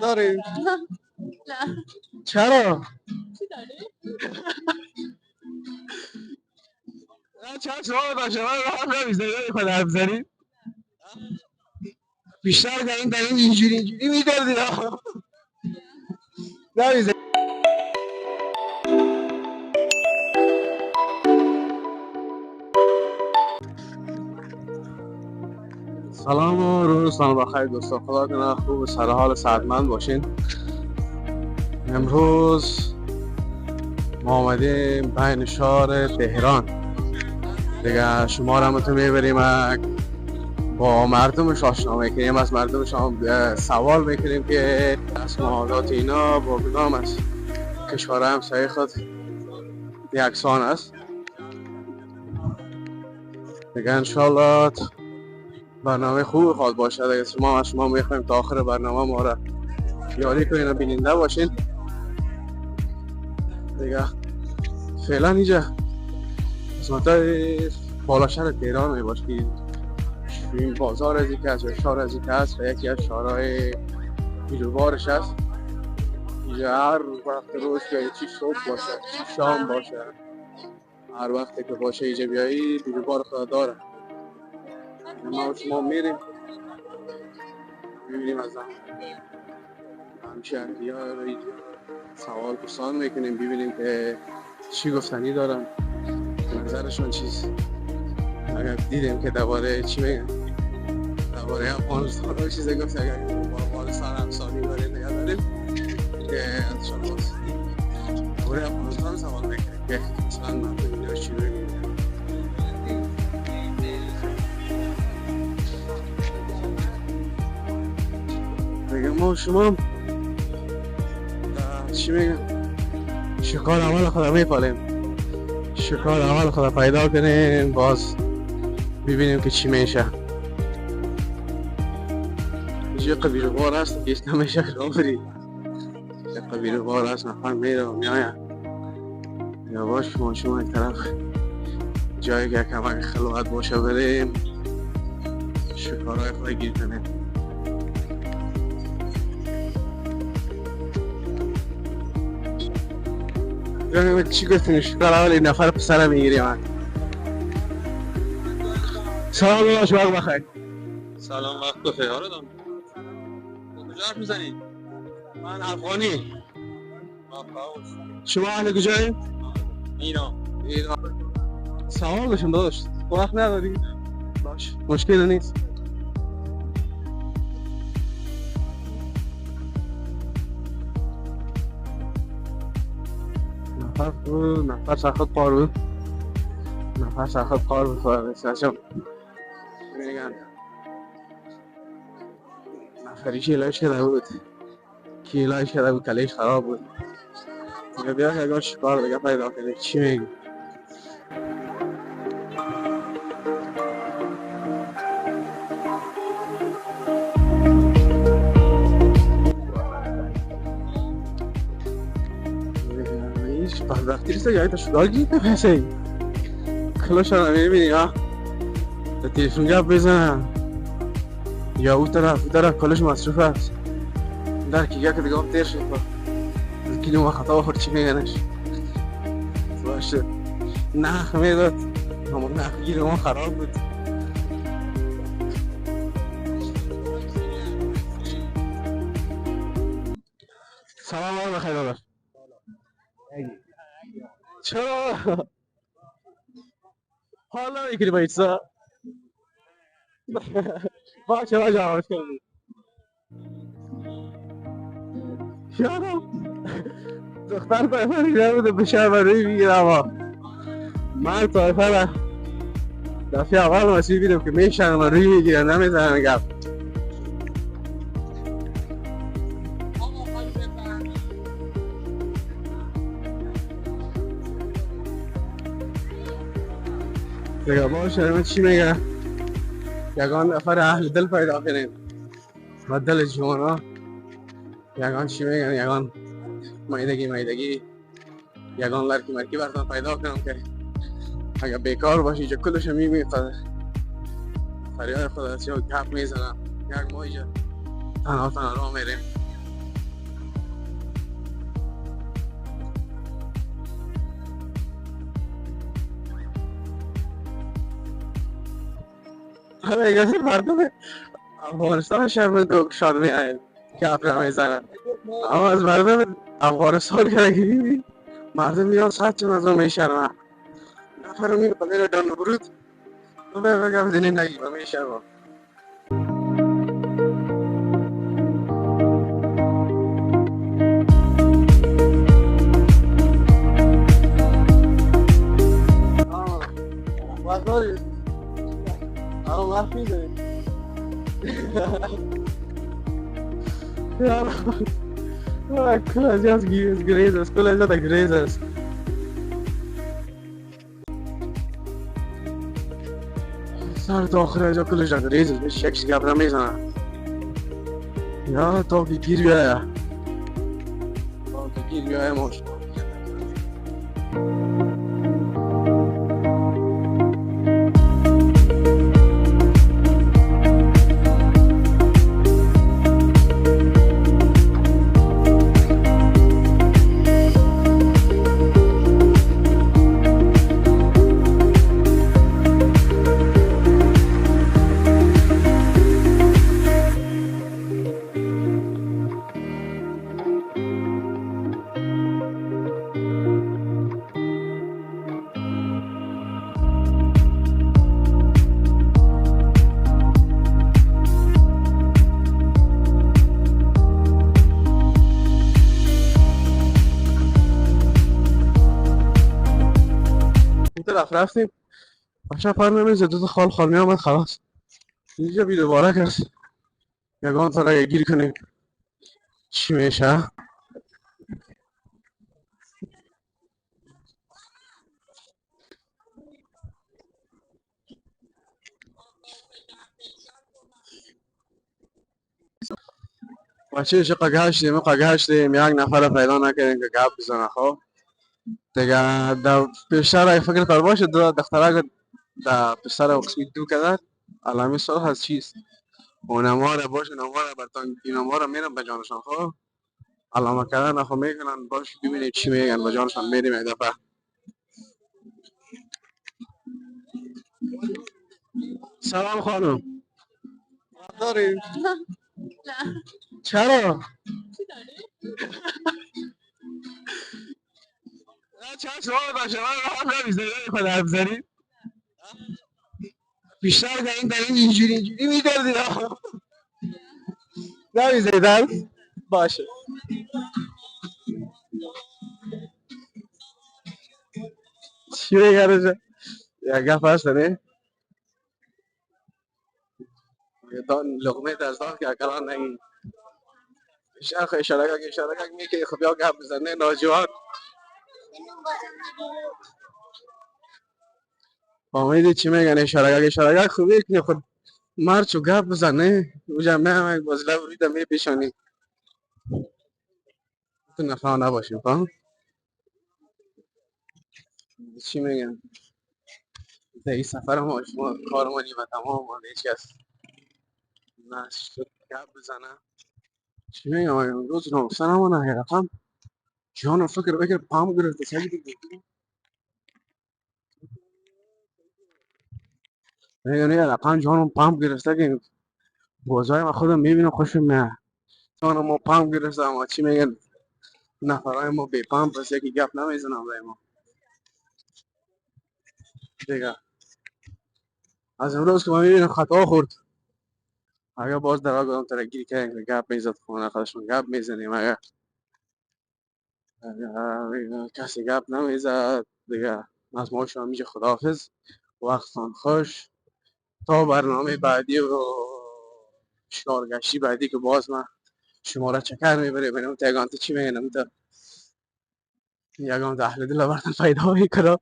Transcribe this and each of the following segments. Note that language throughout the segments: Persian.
داریم؟ نه. چرا؟ چی داری؟ چرا شما با شما رو هم نمیزنید خود حرف زنید؟ بیشتر در این اینجوری میدردید نمیزنید. سلام و روزتان بخیر دوستان، خدا کنه خوب و سر حال صحتمند باشین. امروز ما آمدیم بین شهر تهران دیگه. شما را تو میبریم با مردمش آشنا میکنیم، از مردمش سوال میکنیم که اسماعات اینا با کدام از کشور همسایه خود یکسان است دیگه. انشالله برنامه خوب خواهد باشد دیگه. شما میخوایم تا آخر برنامه ما را یاری کنین و بیننده باشین دیگه. فعلا اینجا قسمت بالا شهر تهران میباشید. این بازار از که از شهر از که هست و یکی از شهرهای بیروبارش هست. اینجا هر وقت روز که چی صبح باشه چی شام باشه، هر وقتی که باشه اینجا بیایی بیروبار خدا داره. ما و شما میریم میبینیم از همشهری ها رو اینجا سوال پرسان میکنیم، ببینیم که چی گفتنی دارن، نظرشون چیز. اگر دیدیم که درباره چی میگن، درباره افغانستان رو چیزی گفت، اگر با افغانستان همسانی داریم نگه داریم که ازشان باز درباره افغانستان سوال میکنیم که مثلا مردم اینجا چی رو میگن. دیگه ما شما چی میگن، شکار عمل خدا میپالیم، شکار عمل خدا پیدا کنیم، باز ببینیم که چی میشه. اینجا قبیل بار هست که ایست نمیشه که آفرید قبیل بار هست، نفر میره و میآید یا باش شما این طرف جایی که کمک خلوت باشه بریم شکارهای خدا گیر کنیم. یعنی چی گفتیم شکار اول این نفر پسرم میگیریم. سلام داداش، وقت بخیر. سلام، وقت بخیر. آره دام کجا حرف میزنی؟ من افغانی. آفاوس. شما اهل کجایی؟ ایران. سوال داشتم داداش، وقت نداری؟ باش مشکل نیست. نفر سرخط قار بود، نفر سرخط قار بود فرستشم میگن نفری کیلای شده بود، کیلای شده بود، کلیش خراب بود. میگه بیا که اگر شکار دیگه پیدا کنی. چی میگی؟ هیچ بدبختی نیست دیگه. تا شکار گیرده پیسه خلاش رو نمیبینی ها، تا تلفن گپ بزن یا او طرف کلش مصروف است در که دیگه هم تیر شد از کلوم خطا بخور. چی میگنش باشه نخ میداد اما نخ گیر ما خراب بود. سلام آقا بخیر داداش. چرا حال نمیکنی با ایتسا؟ باشه با جوابش کردی یارم دختر طایفه میگه بوده به شهر روی میگیره، اما من طایفه را دفعه اول مسیح بیدم که میشن و روی میگیره نمیزنن گفت. دیگه باشه من چی میگه، یگان نفر اهل دل پیدا کنیم و دل جوانا. یگان چی میگن، یگان مایدگی یگان لرکی براتون پیدا کنم که اگر بیکار باشی اینجا کلش میمیخته فریاد خدا هستی و گپ میزنم. یک ما اینجا تنها راه میریم میگه مردم افغانستان شرمنده شاد میایند گپ نمیزنن، اما از مردم افغانستان که نگیری مردم میان صد چون از اون میشرمن. نفر میره پدر دان برود تو بگم دینی نگی و میشرمن. وقت داری؟ وقت میداری؟ کل از یاد گریز است، کل از یاد گریز است. سر تا آخر از کلش گریز است، بهش یکش گپ نمیزنن. یا تا که گیر بیایه، تا که گیر بیایه ماش. طرف رفتیم بچه پر نمیزه، دو تا خال می آمد خلاص اینجا بی دوباره کس یگان تا را گیر کنیم چی میشه. بچه قگه هشتیم یک نفر پیدا نکردیم که گپ بزنه. خب دیگه در پیشتر اگه فکر کار باشه دو دختره در پیشتر قسمی دو کدر علامی سال هست چیست اونما را باشه نما را برتان اینما را میرم به جانشان. خب علامه کردن نخوا میکنن باش ببینیم چی میگن به جانشان میریم یک دفعه. سلام خانم داریم؟ نه. چرا؟ چی داری؟ چند شما باشه من را هم نمیزنی خود حرف زنید بیشتر در این اینجوری میدردی نمیزنید حرف باشه. چی بگرده یک گفت هست نه تا لقمه دستان که اکران نگی بیشتر خواهی اشارگک میکنی خب یا گفت بزنه ناجوان فهمیدی چی میگن اشارگک خوبی کنی خود مرد چو گفت بزنه او جمعه هم بازله بریده می پیشانی تو نفع نباشیم. فهم چی میگن در این سفر ما شما کارمانی و تمام ما هیچ کس نشد گفت بزنه. چی میگم امروز ناموسن همونه رقم جان فکر پام گرفته سگی دیگه میگن یه رقم جانم پام گرفته که بازای من خودم میبینم خوشم میاد جانم ما پام گرفته. اما چی میگن نفرای ما بی پام پس یکی گپ نمیزنم برای ما دیگه. از امروز که ما میبینم خطا خورد اگر باز در آگاه هم ترگیری کردیم که گپ میزد خونه خودشون گپ میزنیم اگر کسی گپ نمیزد دیگه از ما شما میشه خداحافظ وقتتان خوش تا برنامه بعدی و شکارگشتی بعدی که باز من شما را چکر میبره بینم تیگانتی چی میگنم تا یگان اهل دل برتن پیدا میکنم.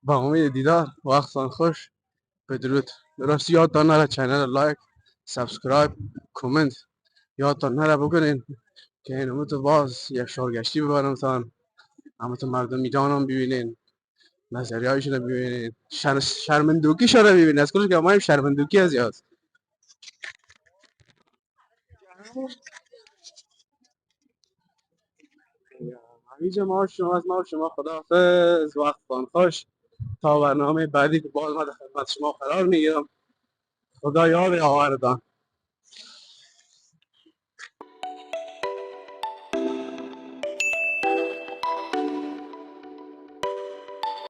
با امید دیدار وقتتان خوش بدرود. درست یادتان نره چینل لایک سابسکرایب کامنت یادتان نره بکنین که اینمو تو باز یک شارگشتی ببرم تان اما تو مردم جانم ببینین نظریه هایشون رو ببینین شرمندوکی شده ببینین از کلش که ما شرمندوکی از یاد همیشه ما شما خداحافظ وقتتان خوش تا برنامه بعدی که باز ما در خدمت شما قرار میگیرم خدا یاد آوردان.